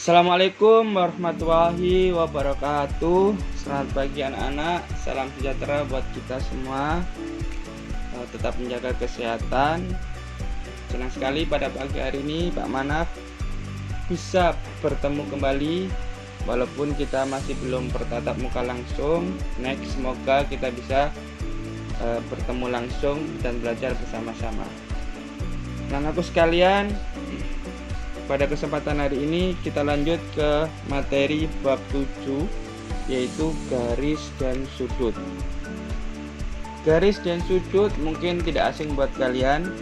Assalamualaikum warahmatullahi wabarakatuh. Selamat pagi anak-anak. Salam sejahtera buat kita semua. Tetap menjaga kesehatan. Senang sekali pada pagi hari ini Pak Manaf bisa bertemu kembali, walaupun kita masih belum bertatap muka langsung. Next, semoga kita bisa bertemu langsung dan belajar bersama-sama. Anak-anakku sekalian, pada kesempatan hari ini kita lanjut ke materi bab 7, yaitu garis dan sudut. Garis dan sudut mungkin tidak asing buat kalian.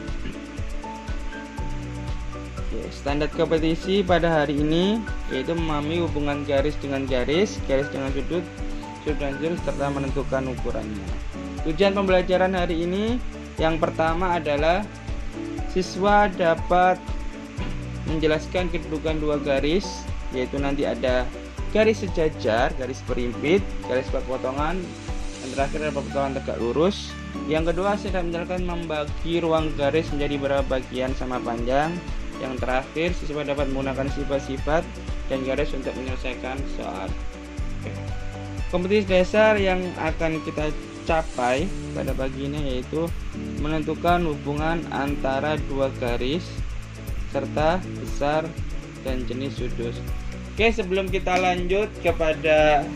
Standar kompetisi pada hari ini yaitu memahami hubungan garis dengan garis, garis dengan sudut, sudut dan sudut, serta menentukan ukurannya. Tujuan pembelajaran hari ini yang pertama adalah siswa dapat menjelaskan kedudukan dua garis, yaitu nanti ada garis sejajar, garis berimpit, garis perpotongan, dan terakhir ada perpotongan tegak lurus. Yang kedua, saya menjelaskan membagi ruang garis menjadi beberapa bagian sama panjang. Yang terakhir, siswa dapat menggunakan sifat-sifat dan garis untuk menyelesaikan soal. Kompetisi dasar yang akan kita capai pada pagi ini yaitu menentukan hubungan antara dua garis serta besar dan jenis sudut. Oke, sebelum kita lanjut kepada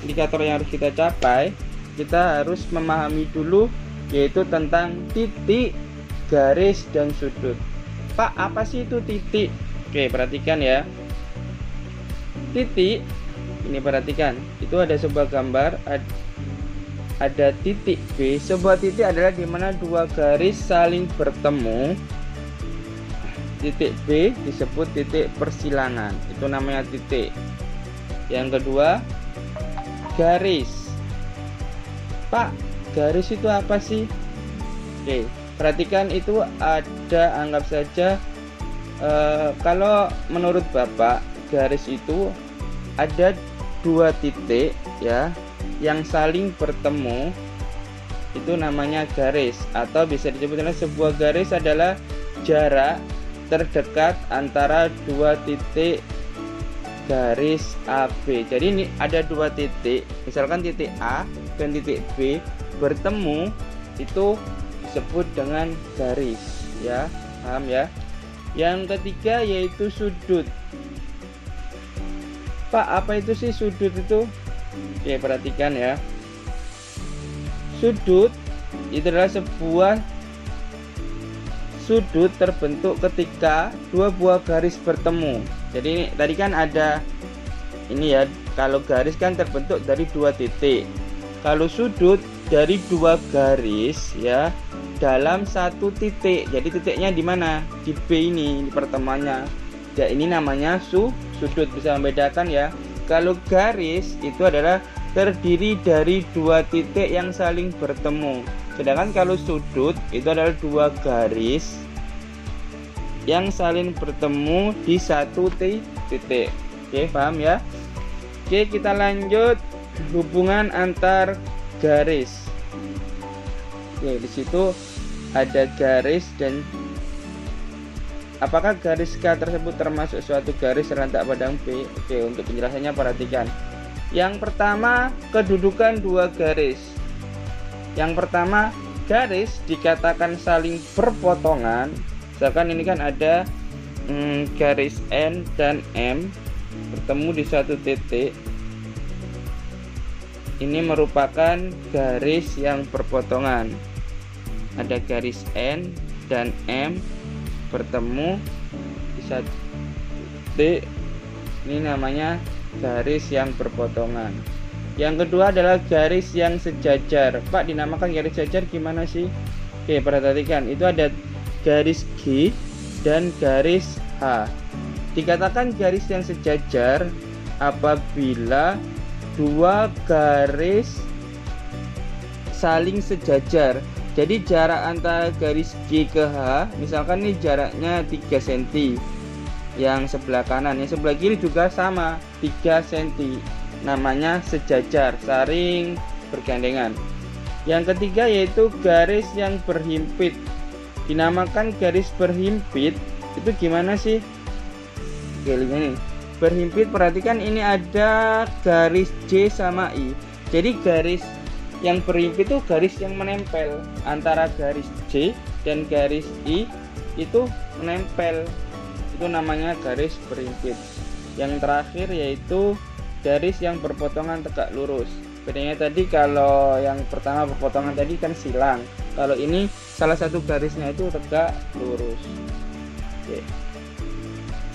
indikator yang harus kita capai, kita harus memahami dulu yaitu tentang titik, garis, dan sudut. Pak, apa sih itu titik? Oke, perhatikan ya. Titik, ini perhatikan, itu ada sebuah gambar, ada titik B. Sebuah titik adalah dimana dua garis saling bertemu. Titik B disebut titik persilangan, itu namanya titik. Yang kedua, garis. Pak, garis itu apa sih? Oke, perhatikan itu ada, anggap saja kalau menurut Bapak, garis itu ada dua titik ya yang saling bertemu, itu namanya garis. Atau bisa disebutkan sebuah garis adalah jarak terdekat antara dua titik garis AB. Jadi ini ada dua titik, misalkan titik A dan titik B bertemu, itu disebut dengan garis ya, paham ya. Yang ketiga yaitu sudut. Pak, apa itu sih sudut itu? Oke, perhatikan ya. Sudut itu adalah sebuah sudut terbentuk ketika dua buah garis bertemu. Jadi tadi kan ada ini ya, kalau garis kan terbentuk dari dua titik. Kalau sudut dari dua garis ya dalam satu titik. Jadi titiknya di mana? Di B ini, di pertemuannya. Ya, ini namanya sudut. Bisa membedakan ya. Kalau garis itu adalah terdiri dari dua titik yang saling bertemu. Sedangkan kalau sudut itu adalah dua garis yang saling bertemu di satu titik. Oke, paham ya? Oke, kita lanjut hubungan antar garis. Oke, di situ ada garis dan apakah garis K tersebut termasuk suatu garis serentak padang B? Oke, untuk penjelasannya perhatikan. Yang pertama, kedudukan dua garis. Yang pertama, garis dikatakan saling berpotongan. Misalkan ini kan ada garis N dan M bertemu di satu titik. Ini merupakan garis yang berpotongan. Ada garis N dan M bertemu di satu titik. Ini namanya garis yang berpotongan. Yang kedua adalah garis yang sejajar. Pak, dinamakan garis sejajar gimana sih? Oke, perhatikan, itu ada garis G dan garis H. Dikatakan garis yang sejajar apabila dua garis saling sejajar. Jadi jarak antara garis G ke H, misalkan ini jaraknya 3 cm. Yang sebelah kanan, yang sebelah kiri juga sama, 3 cm. Namanya sejajar, saling bergandengan. Yang ketiga yaitu garis yang berhimpit. Dinamakan garis berhimpit itu gimana sih? kelly ini berhimpit. Perhatikan ini ada garis J sama I. Jadi garis yang berhimpit itu garis yang menempel antara garis J dan garis I, itu menempel, itu namanya garis berhimpit. Yang terakhir yaitu garis yang berpotongan tegak lurus. Bedanya tadi kalau yang pertama berpotongan tadi kan silang, kalau ini salah satu garisnya itu tegak lurus. Oke.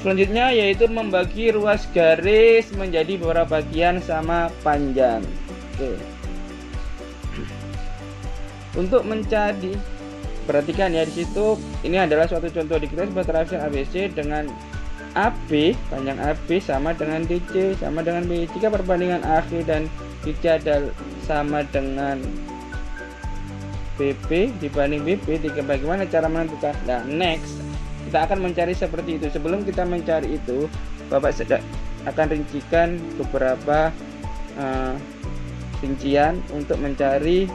Selanjutnya yaitu membagi ruas garis menjadi beberapa bagian sama panjang. Oke. Untuk mencari, perhatikan ya di situ, ini adalah suatu contoh dikira sebuah triangle ABC dengan AB, panjang AB sama dengan DC sama dengan B. Jika perbandingan AG dan DC adalah sama dengan BP dibanding BP, bagaimana cara menentukan? Nah, next kita akan mencari seperti itu. Sebelum kita mencari itu, Bapak akan rincikan beberapa rincian untuk mencari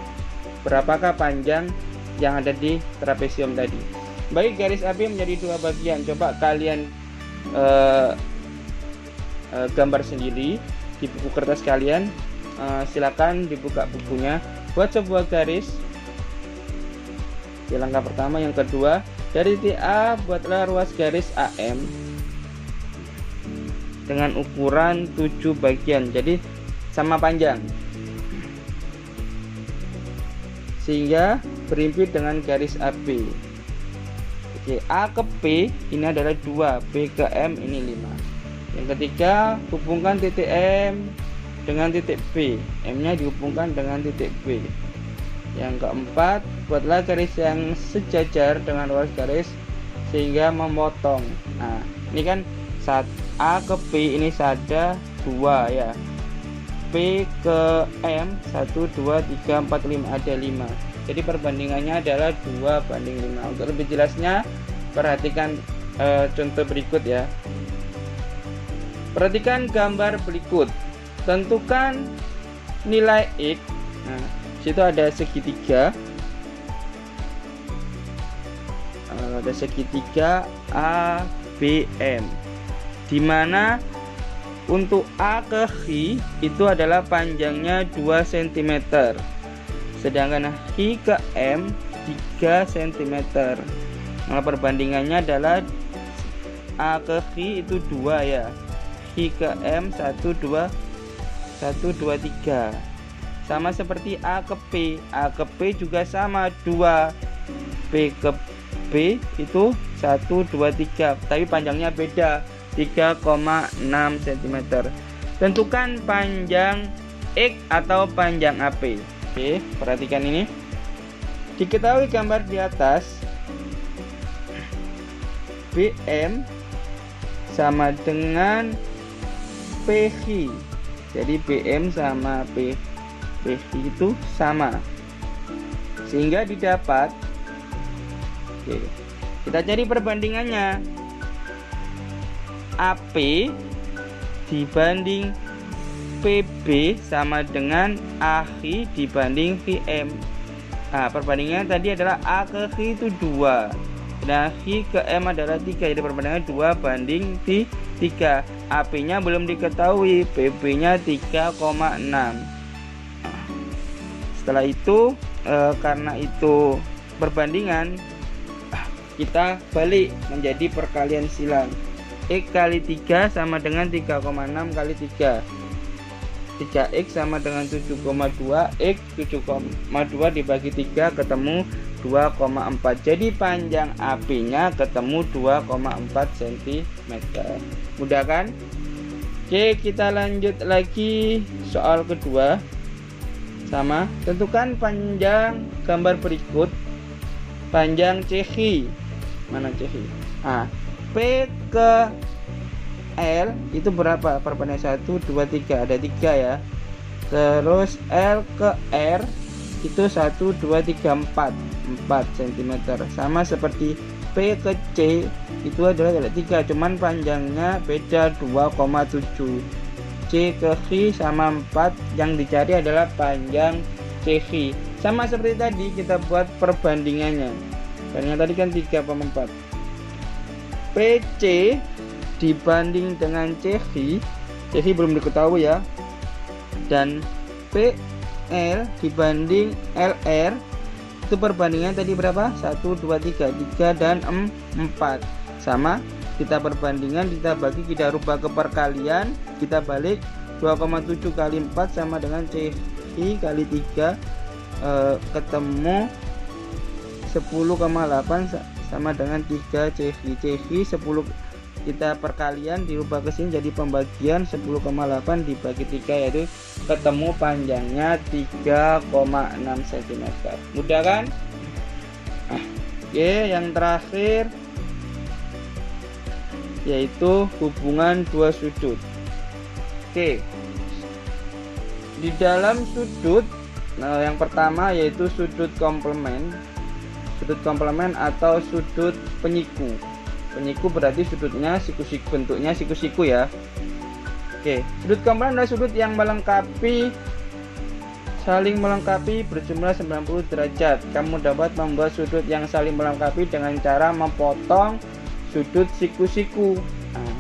berapakah panjang yang ada di trapesium tadi. Bagi garis AB menjadi dua bagian, coba kalian gambar sendiri di buku kertas kalian. Silakan dibuka bukunya, buat sebuah garis. Di langkah pertama, yang kedua, dari titik A buatlah ruas garis AM dengan ukuran 7 bagian, jadi sama panjang, sehingga berhimpit dengan garis AB. Oke, A ke P ini adalah 2, B ke M ini 5. Yang ketiga, hubungkan titik M dengan titik B, M nya dihubungkan dengan titik B. Yang keempat, buatlah garis yang sejajar dengan ruas garis sehingga memotong. Nah, ini kan A ke P ini ada 2 ya, P ke M 1, 2, 3, 4, 5, ada 5. Jadi perbandingannya adalah 2:5. Untuk lebih jelasnya, perhatikan contoh berikut ya. Perhatikan gambar berikut. Tentukan nilai X. Nah, situ ada segitiga, ABM, dimana untuk A ke H itu adalah panjangnya 2 cm, sedangkan H ke M 3 cm. Nah, perbandingannya adalah A ke H itu 2 ya, H ke M 1, 2, 3. Sama seperti A ke P. A ke P juga sama 2. P ke B itu 1, 2, 3, tapi panjangnya beda, 3,6 cm. Tentukan panjang X atau panjang AP. Oke, perhatikan ini. Diketahui gambar di atas, BM sama dengan PH. Jadi BM sama PH itu sama, sehingga didapat. Oke, kita cari perbandingannya. AP dibanding PB sama dengan AH dibanding VM. Nah, perbandingannya tadi adalah A ke H itu 2, dan H ke M adalah 3. Jadi perbandingannya 2:3. AP nya belum diketahui, PB nya 3,6. Setelah itu karena itu perbandingan, kita balik menjadi perkalian silang. X kali 3 sama dengan 3,6 kali 3. 3x sama dengan 7,2. X 7,2 dibagi 3 ketemu 2,4. Jadi panjang AP nya ketemu 2,4 cm. Mudah kan? Oke, kita lanjut lagi soal kedua. Sama, tentukan panjang gambar berikut. Panjang CH. Mana CH? Nah, P ke L itu berapa? Perbandingan 1, 2, 3, ada 3 ya. Terus L ke R itu 1, 2, 3, 4 cm. Sama seperti P ke C itu adalah 3, cuman panjangnya beda 2,7. C ke H sama 4, yang dicari adalah panjang CH. Sama seperti tadi, kita buat perbandingannya. Karena tadi kan 3,4. PC dibanding dengan CH belum diketahui ya, dan PL dibanding LR, itu perbandingan tadi berapa? 1, 2, 3 dan 4 sama, kita perbandingan, kita bagi, kita rubah ke perkalian, kita balik 2,7 kali 4 sama dengan CI kali 3, ketemu 10,8 sama dengan 3 CI 10, kita perkalian dirubah ke sini jadi pembagian, 10,8 dibagi 3 yaitu ketemu panjangnya 3,6 cm. Mudah kan? Oke, yang terakhir yaitu hubungan dua sudut. Oke, di dalam sudut, yang pertama yaitu sudut komplement atau sudut penyiku. Penyiku berarti sudutnya siku-siku, bentuknya siku-siku ya. Oke, sudut komplement adalah sudut yang saling melengkapi berjumlah 90 derajat. Kamu dapat membuat sudut yang saling melengkapi dengan cara memotong sudut siku-siku. Nah,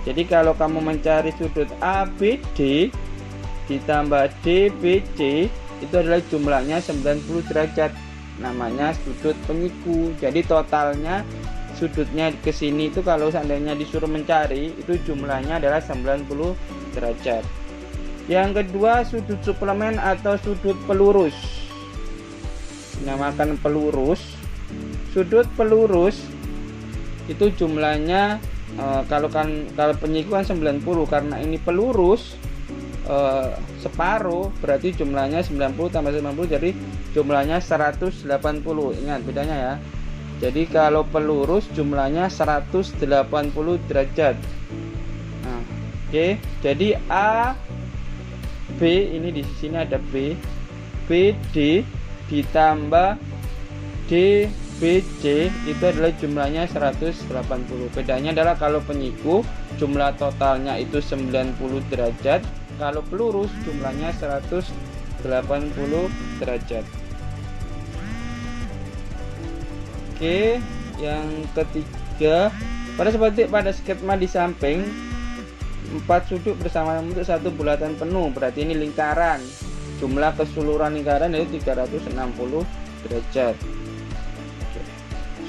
jadi kalau kamu mencari sudut ABD ditambah DBC, itu adalah jumlahnya 90 derajat, namanya sudut penyiku. Jadi totalnya sudutnya ke sini itu kalau seandainya disuruh mencari, itu jumlahnya adalah 90 derajat. Yang kedua, sudut suplemen atau sudut pelurus. Dinamakan pelurus. Sudut pelurus itu jumlahnya kalau penyiku kan 90, karena ini pelurus separuh, berarti jumlahnya 90 tambah 90 jadi jumlahnya 180. Ingat bedanya ya. Jadi kalau pelurus jumlahnya 180 derajat. Nah, oke. Jadi A B, ini di sini ada B, BD ditambah DBC itu adalah jumlahnya 180. Bedanya adalah kalau penyiku jumlah totalnya itu 90 derajat, kalau pelurus jumlahnya 180 derajat. Oke, yang ketiga, pada skema di samping 4 sudut bersama membentuk satu bulatan penuh, berarti ini lingkaran. Jumlah keseluruhan lingkaran itu 360 derajat.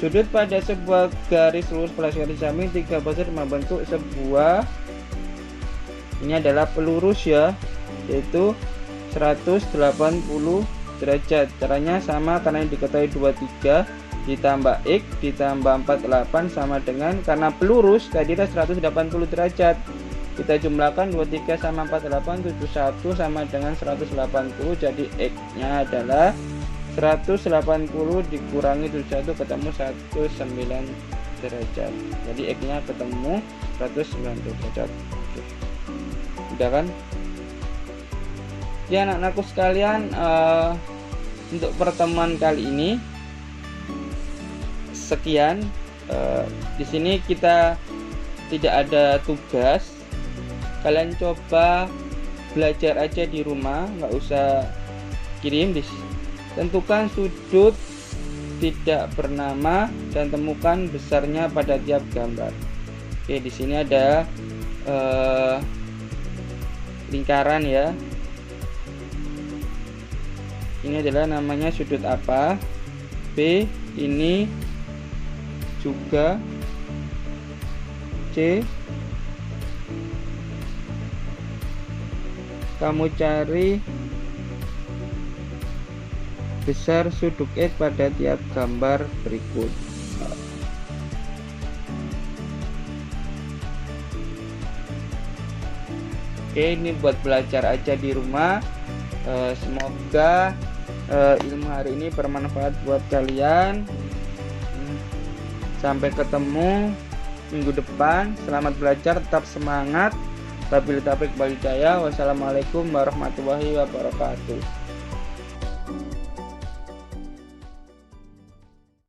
Sudut pada sebuah garis lurus garis samping 3 pasir membentuk sebuah, ini adalah pelurus ya, yaitu 180 derajat. Caranya sama, karena ini diketahui 23 ditambah X ditambah 48 sama dengan, karena pelurus tadi 180 derajat, kita jumlahkan 23 sama 48, 71 sama dengan 180, jadi X nya adalah 180 dikurangi 71 ketemu 19 derajat. Jadi X nya ketemu 190 derajat. Oke. Udah kan? Ya anak-anakku sekalian, untuk pertemuan kali ini sekian. Di sini kita tidak ada tugas. Kalian coba belajar aja di rumah, nggak usah kirim. Tentukan sudut tidak bernama dan temukan besarnya pada tiap gambar. Oke, di sini ada lingkaran ya. Ini adalah namanya sudut apa? B, ini juga C. Kamu cari besar sudut X pada tiap gambar berikut. Oke, ini buat belajar aja di rumah. Semoga ilmu hari ini bermanfaat buat kalian. Sampai ketemu minggu depan. Selamat belajar, tetap semangat. Wabillahi taufiq wal hidayah. Wassalamualaikum warahmatullahi wabarakatuh.